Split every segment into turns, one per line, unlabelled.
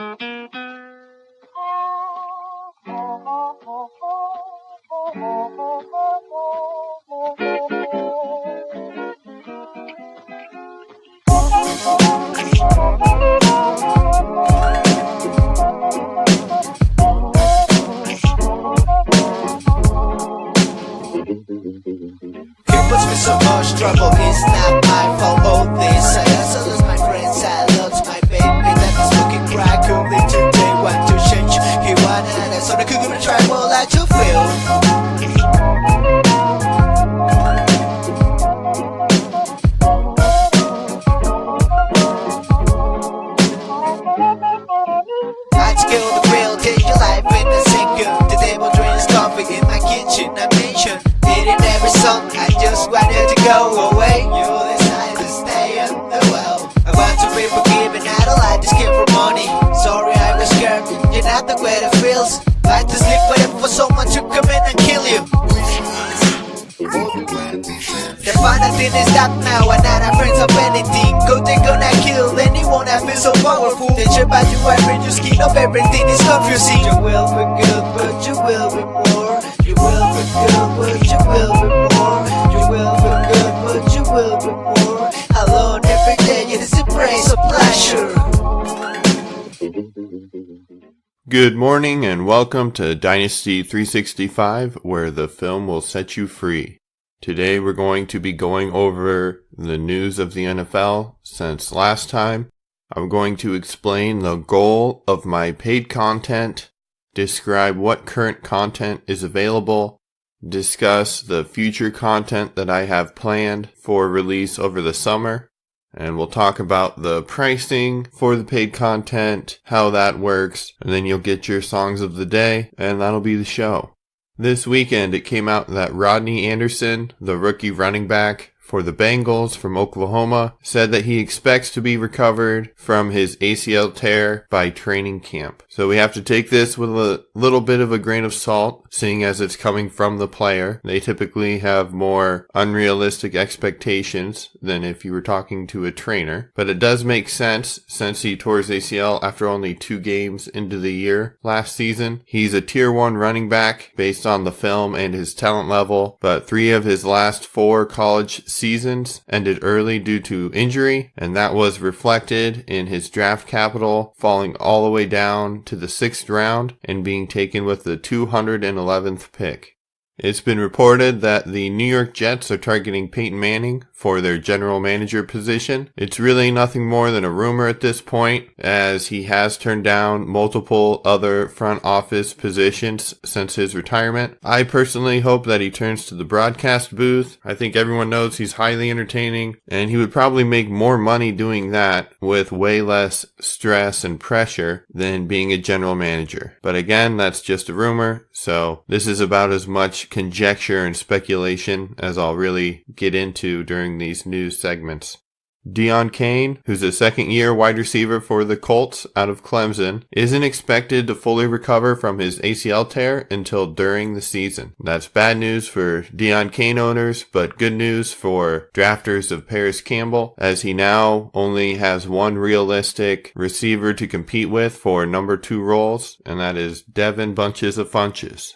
Puts me so much trouble, it's not my fault. All this, I also lose my friends, I lost my baby. That is looking crack, only today want to change. He wanted us, so they couldn't try more like to feel. I'd kill the real, take your life in a second. The devil drinks coffee in my kitchen, I mentioned. Eating every song, I just wanted to go away. You decide to stay in the well. I want to be forgiven, I don't like this kid for money. Sorry I was scared, you're not the way it feels. Like to sleep waiting for someone to come in and kill you. The final thing is that now we're not friends of anything. Go they gonna kill anyone that feels so powerful. They try by you every new skin of everything is confusing. You will be good but you will be more. You will be good but you will be more. You will be good but you will be more. Alone every day it is a praise of pleasure.
Good morning and welcome to Dynasty 365, where the film will set you free. Today we're going to be going over the news of the NFL since last time. I'm going to explain the goal of my paid content, describe what current content is available, discuss the future content that I have planned for release over the summer, and we'll talk about the pricing for the paid content, how that works, and then you'll get your songs of the day, and that'll be the show. This weekend, it came out that Rodney Anderson, the rookie running back for the Bengals from Oklahoma, said that he expects to be recovered from his ACL tear by training camp. So we have to take this with a little bit of a grain of salt, seeing as it's coming from the player. They typically have more unrealistic expectations than if you were talking to a trainer. But it does make sense since he tore his ACL after only 2 games into the year last season. He's a tier 1 running back based on the film and his talent level, but 3 of his last 4 college seasons ended early due to injury, and that was reflected in his draft capital falling all the way down to the 6th round and being taken with the 211th pick. It's been reported that the New York Jets are targeting Peyton Manning for their general manager position. It's really nothing more than a rumor at this point, as he has turned down multiple other front office positions since his retirement. I personally hope that he turns to the broadcast booth. I think everyone knows he's highly entertaining, and he would probably make more money doing that with way less stress and pressure than being a general manager. But again, that's just a rumor, so this is about as much conjecture and speculation as I'll really get into during these news segments. Deon Cain, who's a second-year wide receiver for the Colts out of Clemson, isn't expected to fully recover from his ACL tear until during the season. That's bad news for Deon Cain owners, but good news for drafters of Paris Campbell, as he now only has one realistic receiver to compete with for number 2 roles, and that is Devin Bunches of Funches.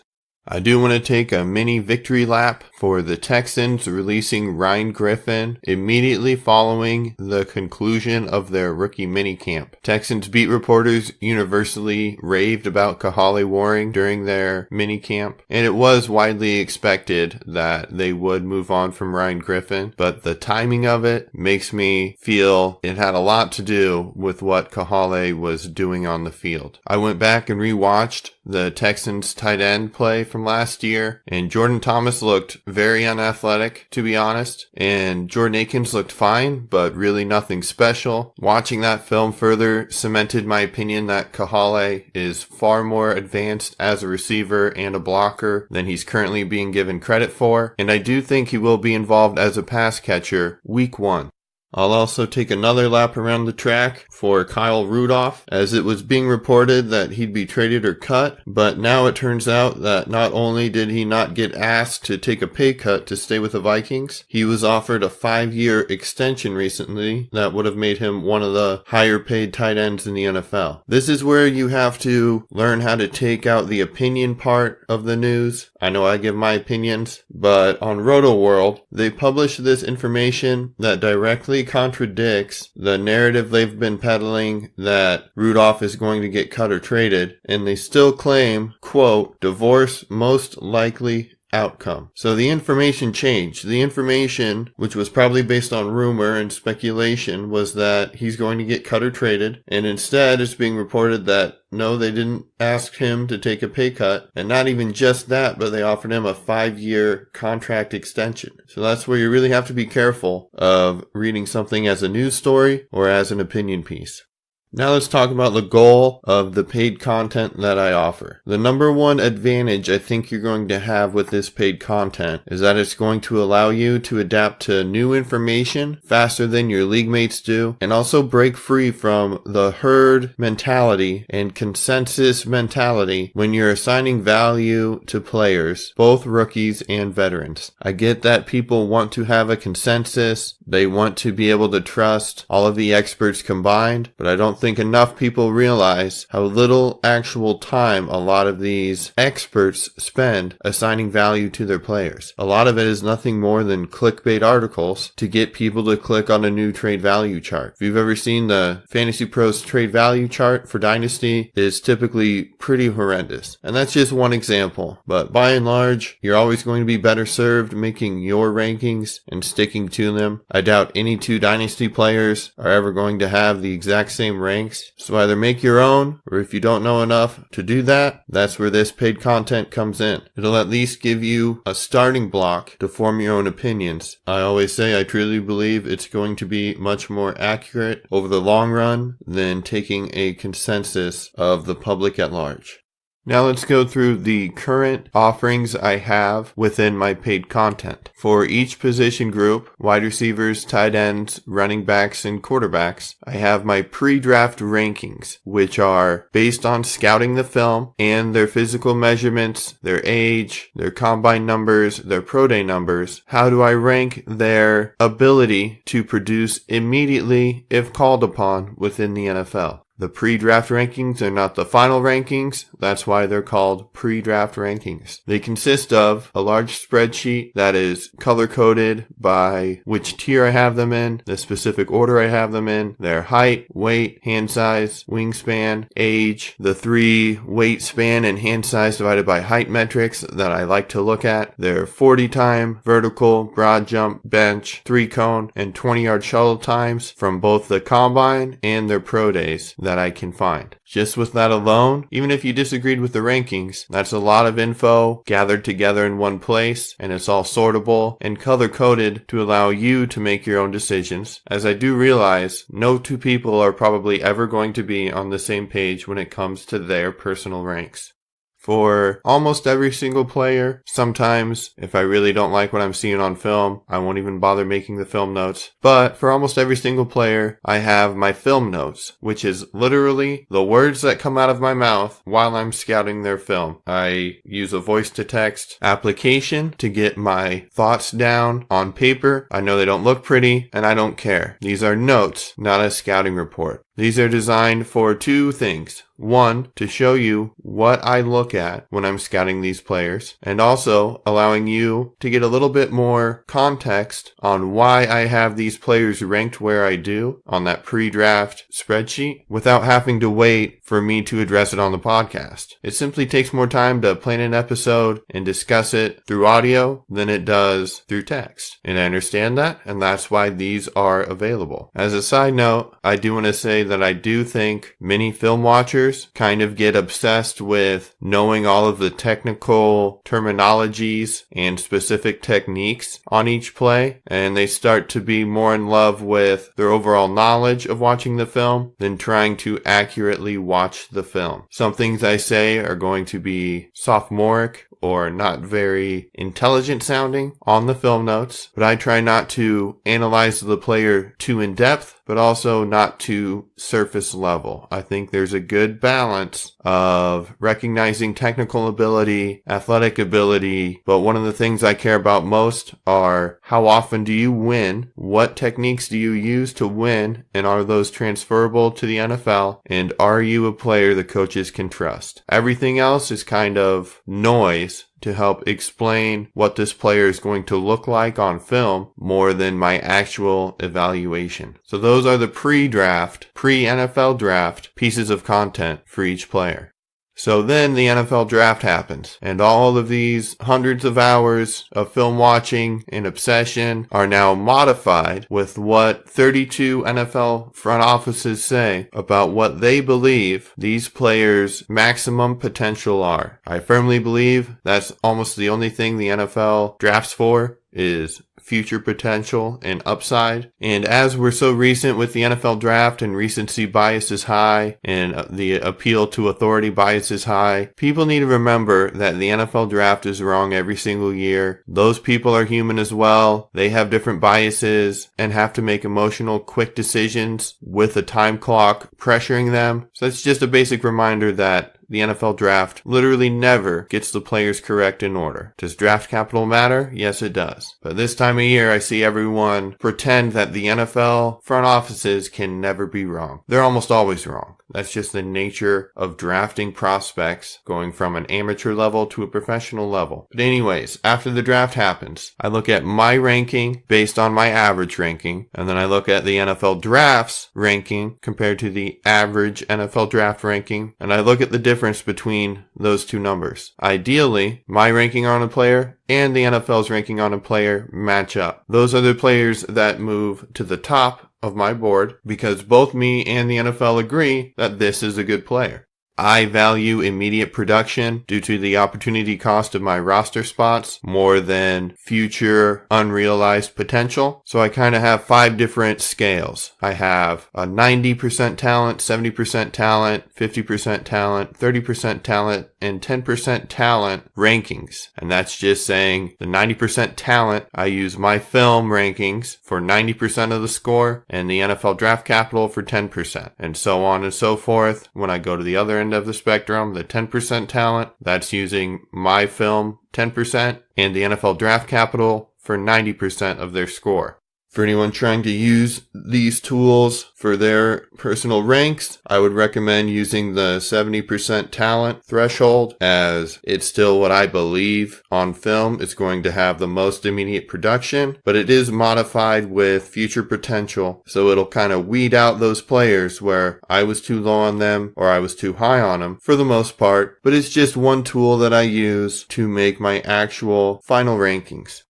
I do want to take a mini victory lap for the Texans releasing Ryan Griffin immediately following the conclusion of their rookie minicamp. Texans beat reporters universally raved about Kahale Warring during their minicamp, and it was widely expected that they would move on from Ryan Griffin, but the timing of it makes me feel it had a lot to do with what Kahale was doing on the field. I went back and rewatched the Texans tight end play from last year, and Jordan Thomas looked very unathletic, to be honest, and Jordan Akins looked fine, but really nothing special. Watching that film further cemented my opinion that Kahale is far more advanced as a receiver and a blocker than he's currently being given credit for, and I do think he will be involved as a pass catcher week 1. I'll also take another lap around the track for Kyle Rudolph, as it was being reported that he'd be traded or cut, but now it turns out that not only did he not get asked to take a pay cut to stay with the Vikings, he was offered a 5-year extension recently that would have made him one of the higher paid tight ends in the NFL. This is where you have to learn how to take out the opinion part of the news. I know I give my opinions, but on Roto World, they publish this information that directly contradicts the narrative they've been peddling that Rudolph is going to get cut or traded, and they still claim, quote, divorce most likely outcome. So the information changed. The information, which was probably based on rumor and speculation, was that he's going to get cut or traded, and instead it's being reported that no, they didn't ask him to take a pay cut, and not even just that, but they offered him a 5-year contract extension. So that's where you really have to be careful of reading something as a news story or as an opinion piece. Now let's talk about the goal of the paid content that I offer. The number one advantage I think you're going to have with this paid content is that it's going to allow you to adapt to new information faster than your league mates do, and also break free from the herd mentality and consensus mentality when you're assigning value to players, both rookies and veterans. I get that people want to have a consensus, they want to be able to trust all of the experts combined, but I don't think enough people realize how little actual time a lot of these experts spend assigning value to their players. A lot of it is nothing more than clickbait articles to get people to click on a new trade value chart. If you've ever seen the Fantasy Pros trade value chart for Dynasty, it's typically pretty horrendous. And that's just one example. But by and large, you're always going to be better served making your rankings and sticking to them. I doubt any two Dynasty players are ever going to have the exact same ranks. So either make your own, or if you don't know enough to do that, that's where this paid content comes in. It'll at least give you a starting block to form your own opinions. I always say I truly believe it's going to be much more accurate over the long run than taking a consensus of the public at large. Now let's go through the current offerings I have within my paid content. For each position group, wide receivers, tight ends, running backs, and quarterbacks, I have my pre-draft rankings, which are based on scouting the film and their physical measurements, their age, their combine numbers, their pro day numbers. How do I rank their ability to produce immediately if called upon within the NFL? The pre-draft rankings are not the final rankings. That's why they're called pre-draft rankings. They consist of a large spreadsheet that is color-coded by which tier I have them in, the specific order I have them in, their height, weight, hand size, wingspan, age, the 3 weight span and hand size divided by height metrics that I like to look at, their 40 time, vertical, broad jump, bench, 3-cone, and 20-yard shuttle times from both the combine and their pro days that I can find. Just with that alone, even if you disagreed with the rankings, that's a lot of info gathered together in one place, and it's all sortable and color-coded to allow you to make your own decisions, as I do realize no two people are probably ever going to be on the same page when it comes to their personal ranks. For almost every single player, sometimes if I really don't like what I'm seeing on film, I won't even bother making the film notes. But for almost every single player, I have my film notes, which is literally the words that come out of my mouth while I'm scouting their film. I use a voice-to-text application to get my thoughts down on paper. I know they don't look pretty, and I don't care. These are notes, not a scouting report. These are designed for 2 things. 1, to show you what I look at when I'm scouting these players, and also allowing you to get a little bit more context on why I have these players ranked where I do on that pre-draft spreadsheet without having to wait for me to address it on the podcast. It simply takes more time to plan an episode and discuss it through audio than it does through text. And I understand that, and that's why these are available. As a side note, I do want to say that I do think many film watchers kind of get obsessed with knowing all of the technical terminologies and specific techniques on each play, and they start to be more in love with their overall knowledge of watching the film than trying to accurately watch the film. Some things I say are going to be sophomoric or not very intelligent sounding on the film notes, but I try not to analyze the player too in depth, but also not too surface level. I think there's a good balance of recognizing technical ability, athletic ability, but one of the things I care about most are how often do you win, what techniques do you use to win, and are those transferable to the NFL, and are you a player the coaches can trust? Everything else is kind of noise to help explain what this player is going to look like on film more than my actual evaluation. So those are the pre-NFL draft pieces of content for each player. So then the NFL draft happens, and all of these hundreds of hours of film watching and obsession are now modified with what 32 NFL front offices say about what they believe these players' maximum potential are. I firmly believe that's almost the only thing the NFL drafts for is future potential and upside. And as we're so recent with the NFL draft and recency bias is high and the appeal to authority bias is high, people need to remember that the NFL draft is wrong every single year. Those people are human as well. They have different biases and have to make emotional, quick decisions with a time clock pressuring them. So it's just a basic reminder that the NFL draft literally never gets the players correct in order. Does draft capital matter? Yes, it does. But this time of year, I see everyone pretend that the NFL front offices can never be wrong. They're almost always wrong. That's just the nature of drafting prospects, going from an amateur level to a professional level. But anyways, after the draft happens, I look at my ranking based on my average ranking, and then I look at the NFL draft's ranking compared to the average NFL draft ranking, and I look at the difference between those two numbers. Ideally, my ranking on a player and the NFL's ranking on a player match up. Those are the players that move to the top of my board because both me and the NFL agree that this is a good player. I value immediate production due to the opportunity cost of my roster spots more than future unrealized potential. So I kind of have 5 different scales. I have a 90% talent, 70% talent, 50% talent, 30% talent, and 10% talent rankings. And that's just saying the 90% talent, I use my film rankings for 90% of the score and the NFL draft capital for 10%, and so on and so forth. When I go to the other end of the spectrum, the 10% talent, that's using my film 10% and the NFL draft capital for 90% of their score. For anyone trying to use these tools for their personal ranks, I would recommend using the 70% talent threshold, as it's still what I believe on film is going to have the most immediate production, but it is modified with future potential, so it'll kind of weed out those players where I was too low on them or I was too high on them for the most part, but it's just one tool that I use to make my actual final rankings.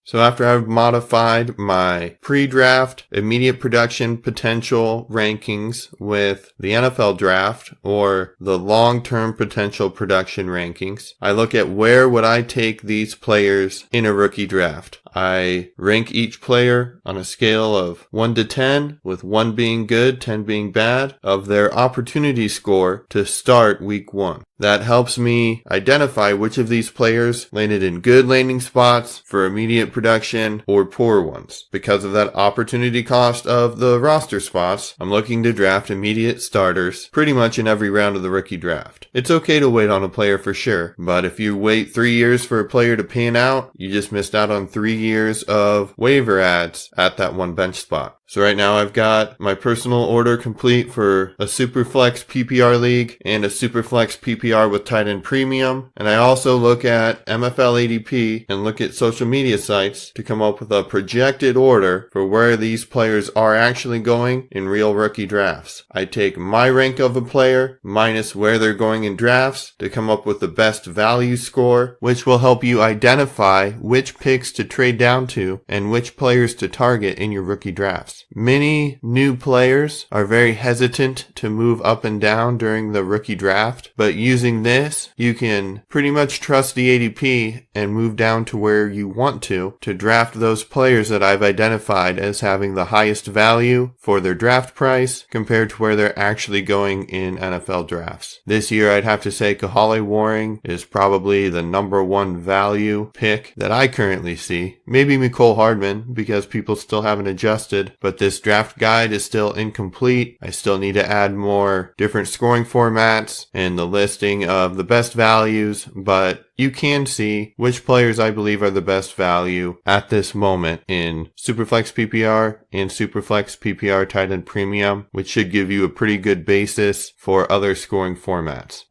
So after I've modified my pre-draft immediate production potential rankings with the NFL draft or the long-term potential production rankings, I look at where would I take these players in a rookie draft. I rank each player on a scale of 1 to 10, with 1 being good, 10 being bad, of their opportunity score to start week 1. That helps me identify which of these players landed in good landing spots for immediate production or poor ones. Because of that opportunity cost of the roster spots, I'm looking to draft immediate starters pretty much in every round of the rookie draft. It's okay to wait on a player for sure, but if you wait 3 years for a player to pan out, you just missed out on 3 years of waiver ads at that one bench spot. So right now I've got my personal order complete for a Superflex PPR league and a Superflex PPR with tight end premium. And I also look at MFL ADP and look at social media sites to come up with a projected order for where these players are actually going in real rookie drafts. I take my rank of a player minus where they're going in drafts to come up with the best value score, which will help you identify which picks to trade down to and which players to target in your rookie drafts. drafts. Many new players are very hesitant to move up and down during the rookie draft, but using this, you can pretty much trust the ADP and move down to where you want to draft those players that I've identified as having the highest value for their draft price compared to where they're actually going in NFL drafts. This year, I'd have to say Kahale Warring is probably the number one value pick that I currently see. Maybe Mecole Hardman, because people still haven't adjusted, but this draft guide is still incomplete. I still need to add more different scoring formats and the listing of the best values, but you can see which players I believe are the best value at this moment in Superflex PPR and Superflex PPR Tight End Premium, which should give you a pretty good basis for other scoring formats.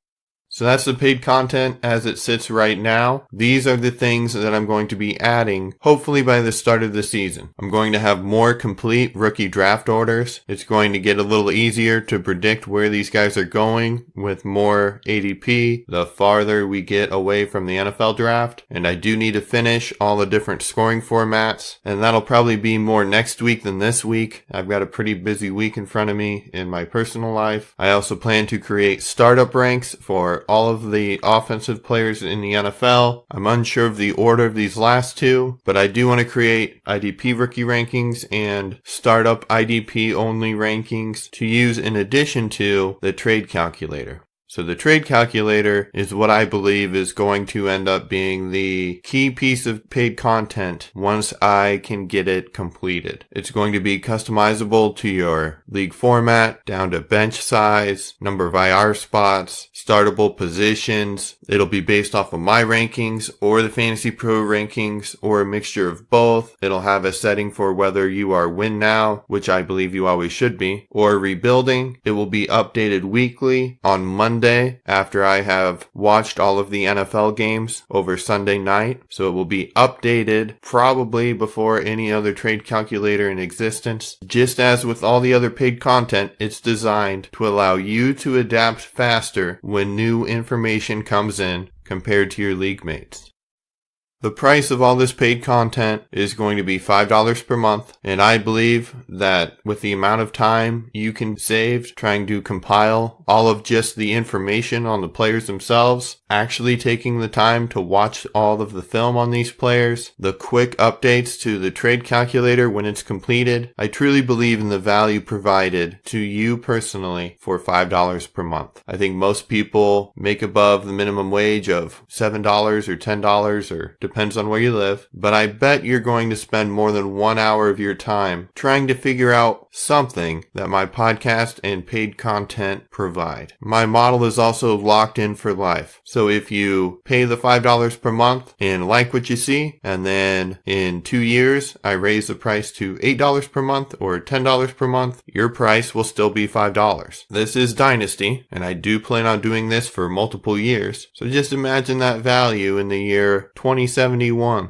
So that's the paid content as it sits right now. These are the things that I'm going to be adding, hopefully by the start of the season. I'm going to have more complete rookie draft orders. It's going to get a little easier to predict where these guys are going with more ADP the farther we get away from the NFL draft. And I do need to finish all the different scoring formats, and that'll probably be more next week than this week. I've got a pretty busy week in front of me in my personal life. I also plan to create startup ranks for all of the offensive players in the NFL. I'm unsure of the order of these last two, but I do want to create IDP rookie rankings and startup IDP only rankings to use in addition to the trade calculator. So the trade calculator is what I believe is going to end up being the key piece of paid content once I can get it completed. It's going to be customizable to your league format, down to bench size, number of IR spots, startable positions. It'll be based off of my rankings or the Fantasy Pro rankings or a mixture of both. It'll have a setting for whether you are win now, which I believe you always should be, or rebuilding. It will be updated weekly on Monday after I have watched all of the NFL games over Sunday night. So it will be updated probably before any other trade calculator in existence. Just as with all the other paid content, it's designed to allow you to adapt faster when new information comes in compared to your league mates. The price of all this paid content is going to be $5 per month, and I believe that with the amount of time you can save trying to compile all of just the information on the players themselves, actually taking the time to watch all of the film on these players, the quick updates to the trade calculator when it's completed, I truly believe in the value provided to you personally for $5 per month. I think most people make above the minimum wage of $7 or $10 or depends on where you live, but I bet you're going to spend more than 1 hour of your time trying to figure out something that my podcast and paid content provide. My model is also locked in for life. So if you pay the $5 per month and like what you see, and then in 2 years I raise the price to $8 per month or $10 per month, your price will still be $5. This is Dynasty, and I do plan on doing this for multiple years. So just imagine that value in the year 2071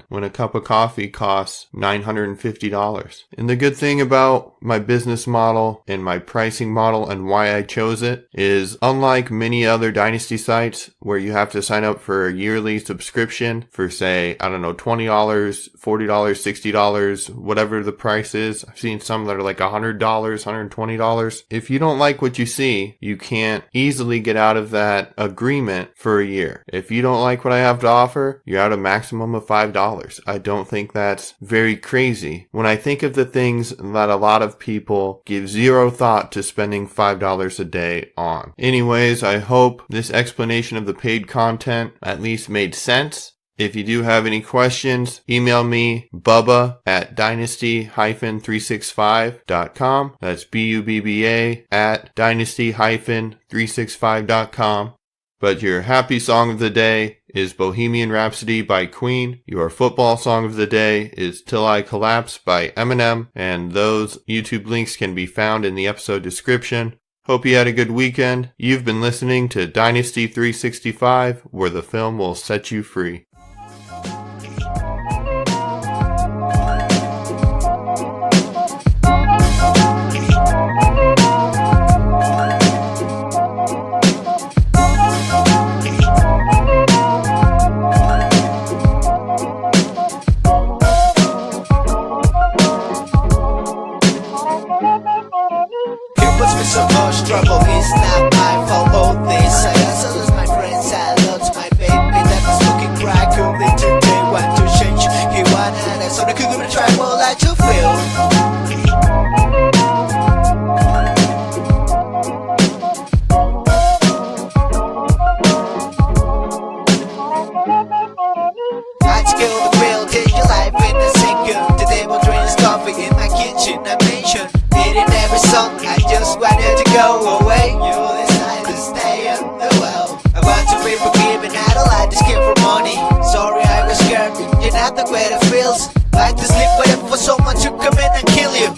when a cup of coffee costs $950. And the good thing about my business model and my pricing model and why I chose it is, unlike many other Dynasty sites where you have to sign up for a yearly subscription for, say, I don't know, $20, $40, $60, whatever the price is. I've seen some that are like $100, $120. If you don't like what you see, you can't easily get out of that agreement for a year. If you don't like what I have to offer, you're out a maximum of $5. I don't think that's very crazy when I think of the things that a lot of people give zero thought to spending $5 a day on. Anyways, I hope this explanation of the paid content at least made sense. If you do have any questions, email me, Bubba at dynasty-365.com. That's BUBBA at dynasty-365.com. But your happy song of the day is Bohemian Rhapsody by Queen. Your football song of the day is Till I Collapse by Eminem. And those YouTube links can be found in the episode description. Hope you had a good weekend. You've been listening to Dynasty 365, where the film will set you free.
not mention it in every song. I just wanted to go away. You decide to stay on the well. I want to be forgiven, I don't like this kid for money. Sorry I was scared, you're not the way it feels. Like to sleep waiting for someone to come in and kill you.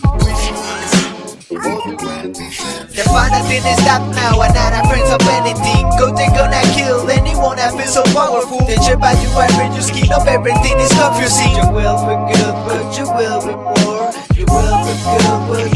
The final thing is that now we're not friends of anything. Go they gonna kill anyone that feels so powerful. They trip by you every your skin of everything is confusing. You will be good but you will be more. You will be good but